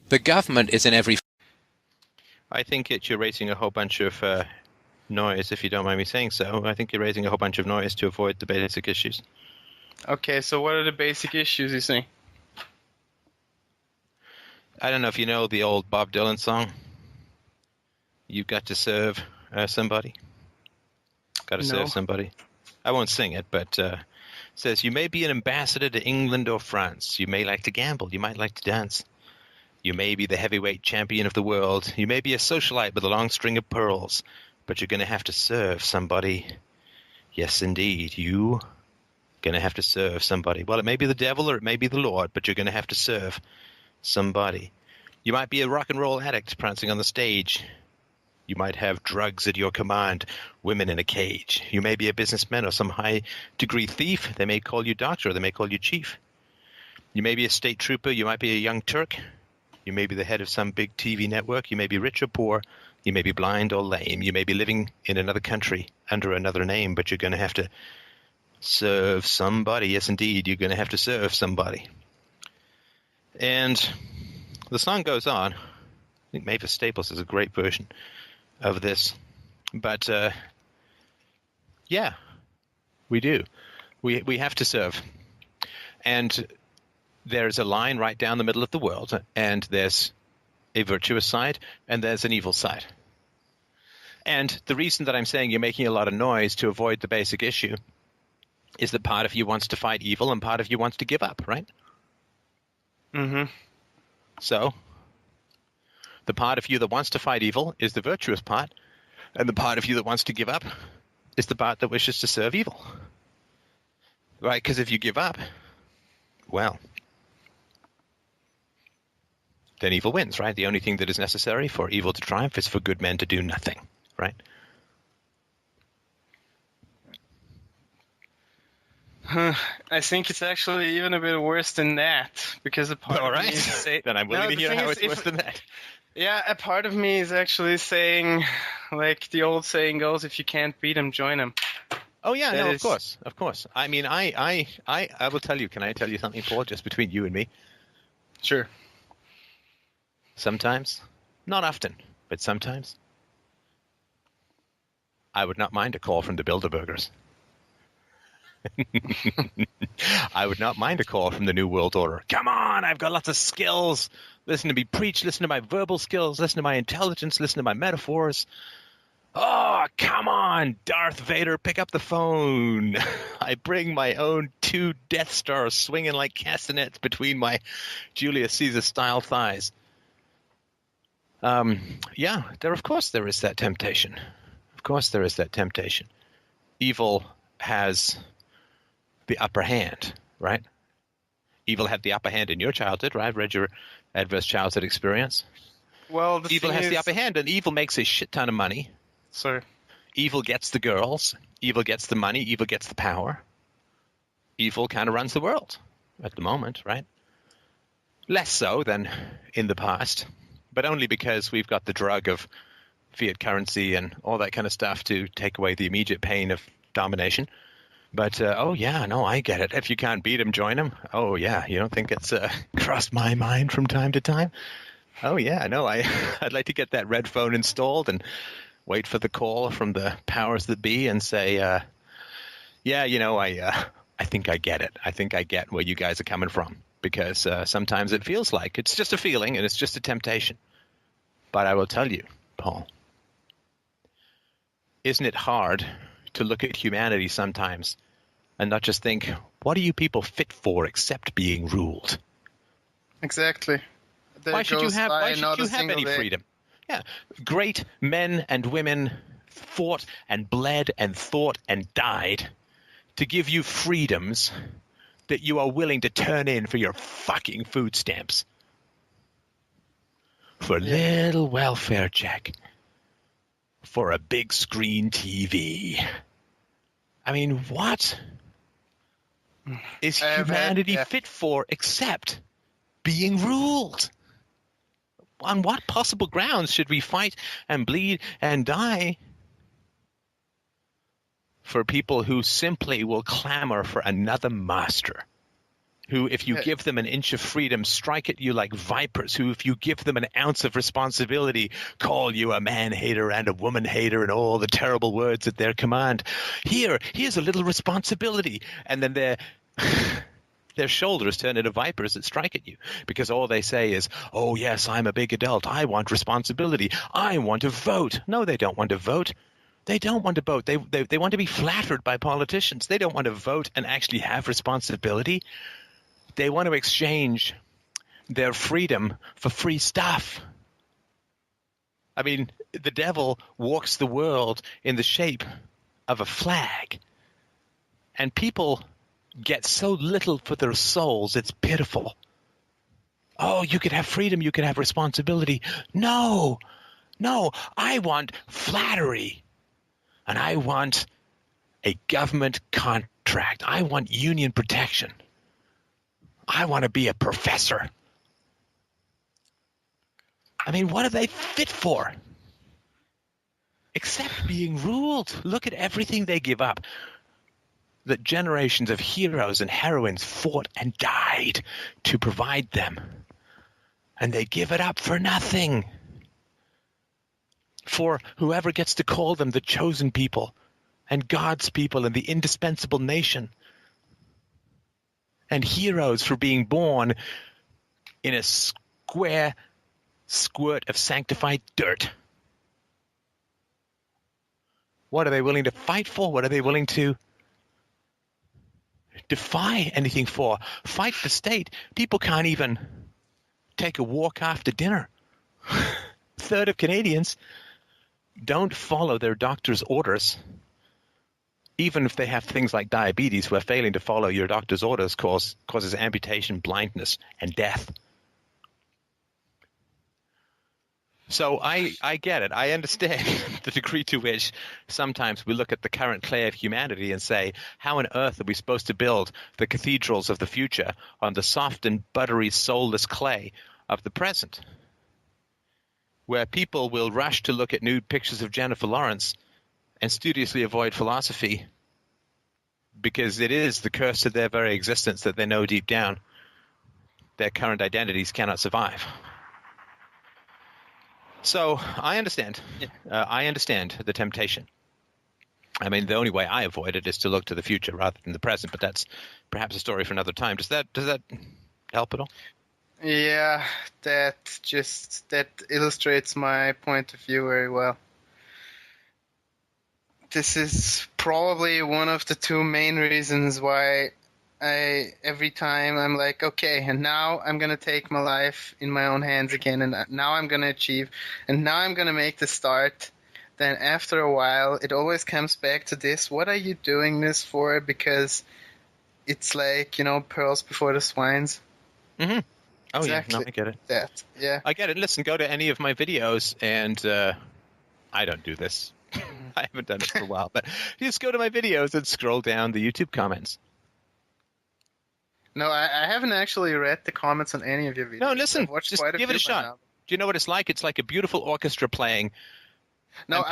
The government is in every... I think you're raising a whole bunch of noise, if you don't mind me saying so. I think you're raising a whole bunch of noise to avoid the basic issues. Okay, so what are the basic issues you see? I don't know if you know the old Bob Dylan song. You've got to serve somebody. Got to No. serve somebody. I won't sing it, but it says, you may be an ambassador to England or France. You may like to gamble. You might like to dance. You may be the heavyweight champion of the world. You may be a socialite with a long string of pearls. But you're going to have to serve somebody. Yes, indeed. You going to have to serve somebody. Well, it may be the devil or it may be the Lord, but you're going to have to serve somebody. You might be a rock and roll addict prancing on the stage. You might have drugs at your command, women in a cage. You may be a businessman or some high-degree thief. They may call you doctor or they may call you chief. You may be a state trooper. You might be a young Turk. You may be the head of some big TV network. You may be rich or poor. You may be blind or lame. You may be living in another country under another name, but you're going to have to serve somebody. Yes, indeed, you're going to have to serve somebody. And the song goes on. I think Mavis Staples is a great version of this. But, yeah, we do. We have to serve. And there's a line right down the middle of the world, and there's a virtuous side, and there's an evil side. And the reason that I'm saying you're making a lot of noise to avoid the basic issue is that part of you wants to fight evil and part of you wants to give up, right? Mm-hmm. So the part of you that wants to fight evil is the virtuous part, and the part of you that wants to give up is the part that wishes to serve evil. Right? Because if you give up, well, then evil wins, right? The only thing that is necessary for evil to triumph is for good men to do nothing, right? I think it's actually even a bit worse than that, because a part All of me right. is saying... Then I'm willing to the hear thing how is, it's worse than that. Yeah, a part of me is actually saying, like the old saying goes, if you can't beat them, join them. Oh, yeah, That no, is- of course. I mean, I will tell you, can I tell you something, Paul, just between you and me? Sure. Sometimes, not often, but sometimes, I would not mind a call from the Bilderbergers. I would not mind a call from the New World Order. Come on, I've got lots of skills. Listen to me preach, listen to my verbal skills, listen to my intelligence, listen to my metaphors. Oh, come on, Darth Vader, pick up the phone. I bring my own 2 Death Stars swinging like castanets between my Julius Caesar-style thighs. Yeah, of course there is that temptation. Of course there is that temptation. Evil has the upper hand, right? Evil had the upper hand in your childhood, right? I've read your adverse childhood experience. Well, the Evil thing has the is- upper hand, and evil makes a shit ton of money. Sorry. Evil gets the girls. Evil gets the money. Evil gets the power. Evil kind of runs the world at the moment, right? Less so than in the past, but only because we've got the drug of fiat currency and all that kind of stuff to take away the immediate pain of domination. But, oh, yeah, no, I get it. If you can't beat him, join him. Oh, yeah, you don't think it's crossed my mind from time to time? Oh, yeah, no, I'd like to get that red phone installed and wait for the call from the powers that be and say, yeah, you know, I think I get it. I think I get where you guys are coming from, because sometimes it feels like it's just a feeling and it's just a temptation. But I will tell you, Paul, isn't it hard to look at humanity sometimes and not just think, what are you people fit for except being ruled? Exactly. Why should you have any freedom? Yeah, great men and women fought and bled and thought and died to give you freedoms that you are willing to turn in for your fucking food stamps. For a little welfare check. For a big screen TV. I mean, what is humanity fit for except being ruled? On what possible grounds should we fight and bleed and die for people who simply will clamor for another master who, if you give them an inch of freedom, strike at you like vipers, who, if you give them an ounce of responsibility, call you a man-hater and a woman-hater and all the terrible words at their command. Here's a little responsibility. And then their shoulders turn into vipers that strike at you, because all they say is, oh, yes, I'm a big adult. I want responsibility. I want to vote. No, they don't want to vote. They don't want to vote. They want to be flattered by politicians. They don't want to vote and actually have responsibility. They want to exchange their freedom for free stuff. I mean, the devil walks the world in the shape of a flag. And people get so little for their souls, it's pitiful. Oh, you could have freedom, you could have responsibility. No, I want flattery. And I want a government contract. I want union protection. I want to be a professor. I mean, what are they fit for? Except being ruled. Look at everything they give up that generations of heroes and heroines fought and died to provide them. And they give it up for nothing. For whoever gets to call them the chosen people and God's people and the indispensable nation. And heroes for being born in a square squirt of sanctified dirt. What are they willing to fight for? What are they willing to defy anything for? Fight the state. People can't even take a walk after dinner. A third of Canadians don't follow their doctor's orders. Even if they have things like diabetes, where failing to follow your doctor's orders causes amputation, blindness, and death. So I get it. I understand the degree to which sometimes we look at the current clay of humanity and say, how on earth are we supposed to build the cathedrals of the future on the soft and buttery, soulless clay of the present? Where people will rush to look at nude pictures of Jennifer Lawrence and studiously avoid philosophy because it is the curse of their very existence that they know deep down their current identities cannot survive. So I understand. I understand the temptation. I mean, the only way I avoid it is to look to the future rather than the present, but that's perhaps a story for another time. Does that help at all? Yeah, that illustrates my point of view very well. This is probably one of the two main reasons why every time I'm like, okay, and now I'm going to take my life in my own hands again, and now I'm going to achieve, and now I'm going to make the start. Then after a while, it always comes back to this: what are you doing this for? Because it's like, pearls before the swines. Mm-hmm. Oh, exactly. Yeah, no, I get it. That, yeah. I get it. Listen, go to any of my videos, and I don't do this. I haven't done it for a while, but you just go to my videos and scroll down the YouTube comments. No, I haven't actually read the comments on any of your videos. No, listen, just give it a shot. Now. Do you know what it's like? It's like a beautiful orchestra playing. No,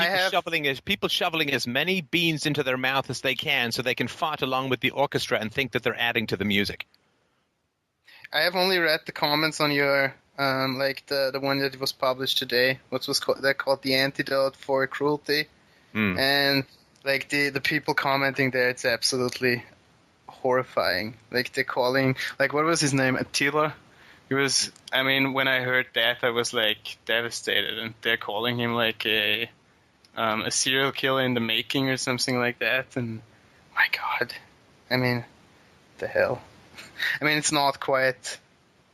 people shoveling as many beans into their mouth as they can so they can fart along with the orchestra and think that they're adding to the music. I have only read the comments on your, like the one that was published today. What was called The Antidote for Cruelty. And like the people commenting there, it's absolutely horrifying. Like they're calling, like, what was his name? Attila? When I heard that, I was like devastated, and they're calling him like a serial killer in the making or something like that. And my God, the hell. It's not quite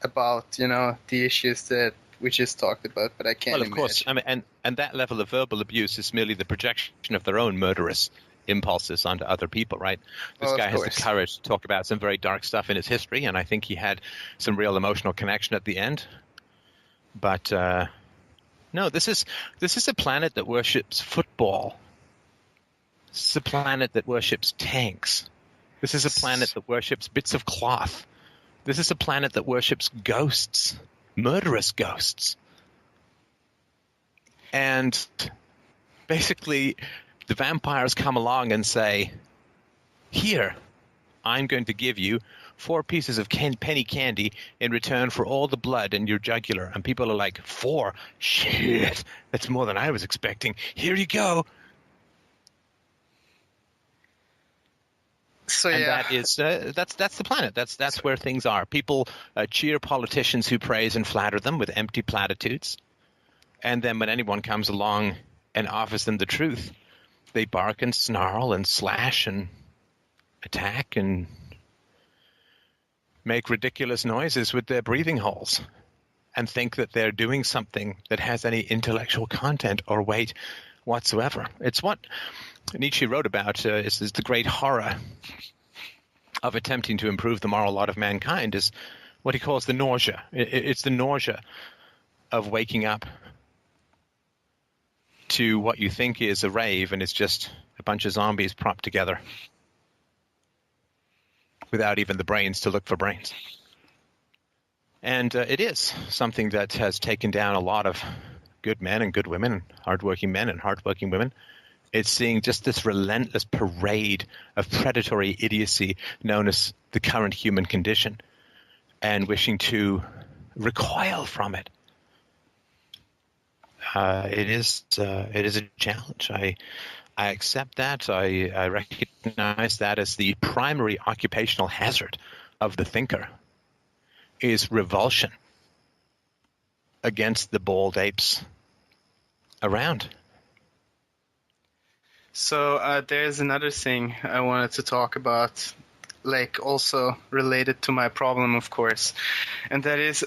about, the issues that we just talked about, but I can't imagine. Well, of course. And that level of verbal abuse is merely the projection of their own murderous impulses onto other people, right? This guy has the courage to talk about some very dark stuff in his history, and I think he had some real emotional connection at the end. But no, this is a planet that worships football. This is a planet that worships tanks. This is a planet that worships bits of cloth. This is a planet that worships ghosts, murderous ghosts. And basically, the vampires come along and say, here, I'm going to give you 4 pieces of penny candy in return for all the blood in your jugular. And people are like, 4? Shit, that's more than I was expecting. Here you go. So and yeah, that is that's the planet. That's where things are. People cheer politicians who praise and flatter them with empty platitudes, and then when anyone comes along and offers them the truth, they bark and snarl and slash and attack and make ridiculous noises with their breathing holes and think that they're doing something that has any intellectual content or weight whatsoever. It's what Nietzsche wrote about is the great horror of attempting to improve the moral lot of mankind is what he calls the nausea. It's the nausea of waking up to what you think is a rave and it's just a bunch of zombies propped together without even the brains to look for brains. And it is something that has taken down a lot of good men and good women, hardworking men and hardworking women. It's seeing just this relentless parade of predatory idiocy known as the current human condition and wishing to recoil from it. It is a challenge. I accept that. I recognize that as the primary occupational hazard of the thinker is revulsion against the bald apes around. So there's another thing I wanted to talk about, like also related to my problem, of course, and that is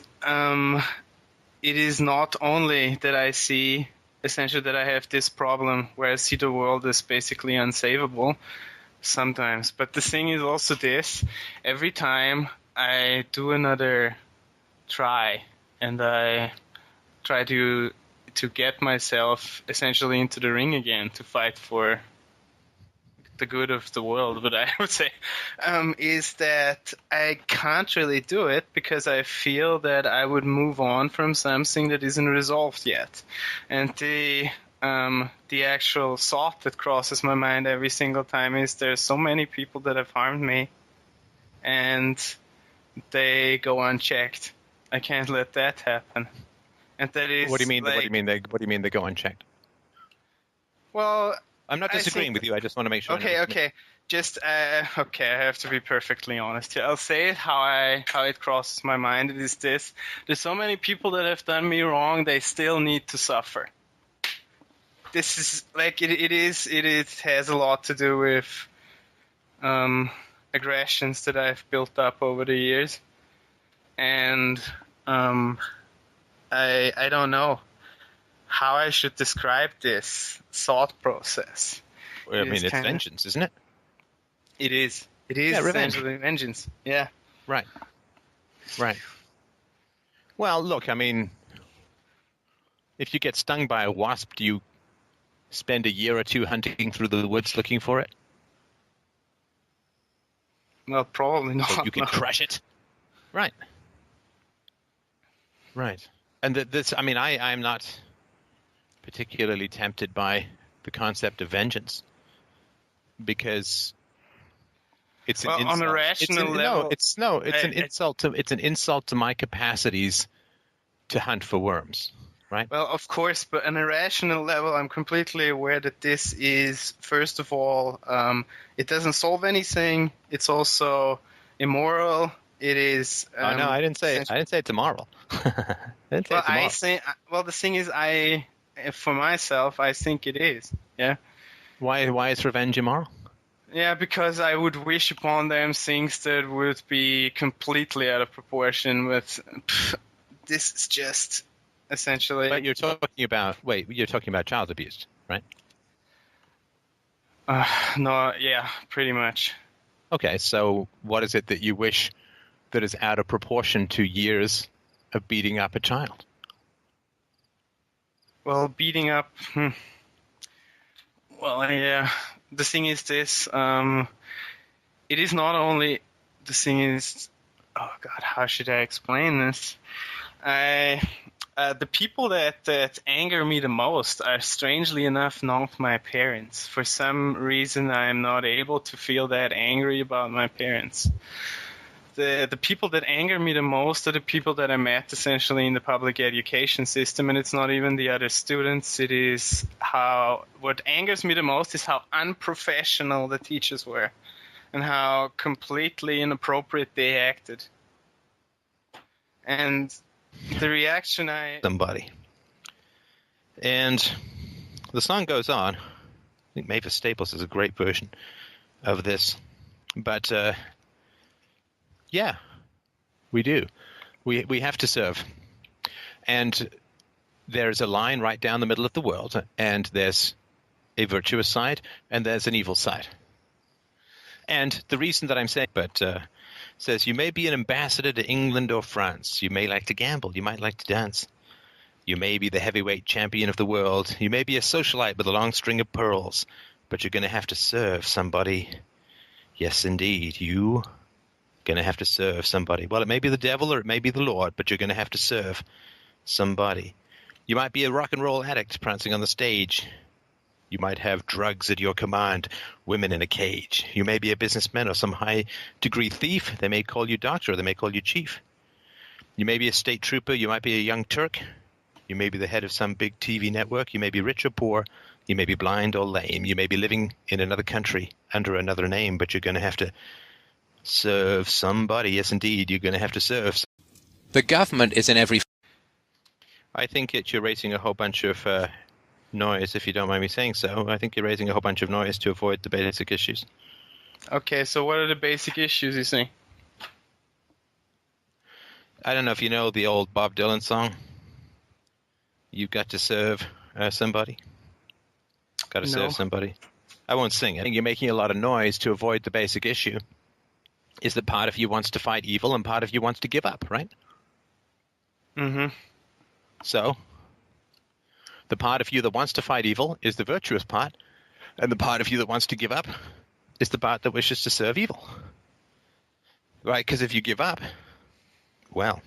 it is not only that I see essentially that I have this problem where I see the world as basically unsavable sometimes, but the thing is also this: every time I do another try and I try to get myself essentially into the ring again to fight for the good of the world, what I would say, is that I can't really do it because I feel that I would move on from something that isn't resolved yet. And the actual thought that crosses my mind every single time is there's so many people that have harmed me and they go unchecked. I can't let that happen. And that is What do you mean? like, What do you mean they go unchecked? well, I'm not disagreeing with you. I just want to make sure. Okay. Just okay. I have to be perfectly honest here. I'll say it how it crosses my mind. It is this: there's so many people that have done me wrong. They still need to suffer. This is like it has a lot to do with aggressions that I've built up over the years, and I don't know how I should describe this thought process. I mean, it's vengeance, isn't it? It is. It is essentially vengeance. Yeah. Right. Well, look, I mean, if you get stung by a wasp, do you spend a year or two hunting through the woods looking for it? Well, probably not. So you can crush it. Right. And this, I mean, I'm not particularly tempted by the concept of vengeance because it's an insult. On a rational level. It's an insult to my capacities to hunt for worms, right? Well, of course, but on a rational level, I'm completely aware that this is, first of all, it doesn't solve anything. It's also immoral. It is. Oh no, I didn't say it's immoral. I didn't say it's immoral. The thing is, for myself, I think it is. Yeah. Why is revenge immoral? Yeah, because I would wish upon them things that would be completely out of proportion with. This is just essentially. But you're talking about child abuse, right? No, yeah, pretty much. Okay, so what is it that you wish that is out of proportion to years of beating up a child? Well, beating up. Well, yeah. The thing is this. It is not only. The thing is. Oh God, how should I explain this? The people that anger me the most are, strangely enough, not my parents. For some reason, I am not able to feel that angry about my parents. the people that anger me the most are the people that I met essentially in the public education system, and it's not even the other students. It is what angers me the most is how unprofessional the teachers were and how completely inappropriate they acted. And the reaction somebody. And the song goes on. I think Mavis Staples is a great version of this. But yeah, we do. We have to serve. And there's a line right down the middle of the world, and there's a virtuous side, and there's an evil side. And the reason that I'm saying, says you may be an ambassador to England or France. You may like to gamble. You might like to dance. You may be the heavyweight champion of the world. You may be a socialite with a long string of pearls, but you're going to have to serve somebody. Yes, indeed. You going to have to serve somebody. Well, it may be the devil or it may be the Lord, but you're going to have to serve somebody. You might be a rock and roll addict prancing on the stage. You might have drugs at your command, women in a cage. You may be a businessman or some high-degree thief. They may call you doctor or they may call you chief. You may be a state trooper. You might be a young Turk. You may be the head of some big TV network. You may be rich or poor. You may be blind or lame. You may be living in another country under another name, but you're going to have to serve somebody. Yes, indeed, you're going to have to serve. The government is in every... I think you're raising a whole bunch of noise, if you don't mind me saying so. I think you're raising a whole bunch of noise to avoid the basic issues. Okay, so what are the basic issues you see? I don't know if you know the old Bob Dylan song. You've got to serve somebody. Got to serve somebody. I won't sing it. I think you're making a lot of noise to avoid the basic issue. Is that part of you wants to fight evil and part of you wants to give up, right? Mm-hmm. So, the part of you that wants to fight evil is the virtuous part, and the part of you that wants to give up is the part that wishes to serve evil. Right? Because if you give up, well,